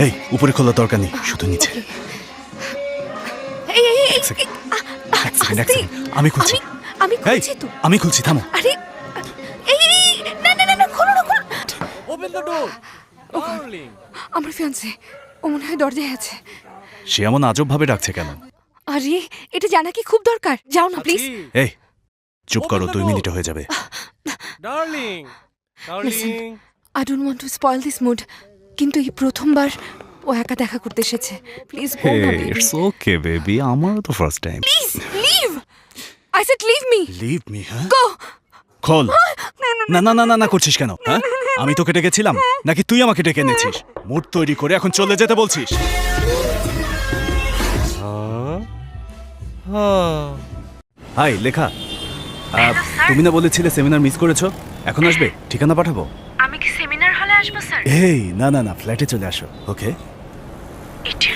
এই উপরে খোলা দরকার নেই, শুধু নিচে। এই এই এই এক সেকেন্ড, এক সেকেন্ড, আমি খুলছি। আমি এই খুলছি তো। আমি খুলছি, থামো। আরে এই এই না না না না খোলো না খোলো। Open the door darling. আমার ফিয়ান্সে ও মনে হয় দরজায় আছে। সে এমন আজব ভাবে ডাকছে কেন? আরে এটা জানা কি খুব দরকার, যাও না প্লিজ। এই চুপ করো, 2 মিনিটে হয়ে যাবে। Darling darling I don't want to spoil this mood, কিন্তু এই প্রথমবার ও একা দেখা করতে এসেছে। প্লিজ গো না বেবি, ইটস ওকে বেবি, আমারও তো first time. Please leave. I said leave me. Leave me, হ্যাঁ? গো। খোল। না না না না না করছিস কেন, হ্যাঁ? আমি তোকে ডেকেছিলাম নাকি তুই আমাকে ডেকে এনেছিস? মুড তৈরি করে এখন চলে যেতে বলছিস? হাই লেখা, তুমি না বলেছিলে সেমিনার মিস করেছো? এখন আসবে? ঠিকানা পাঠাবো? আমি কি সেমিনার হলে আসবো স্যার? এই না না না, ফ্ল্যাটে চলে আসো, ওকে? এটা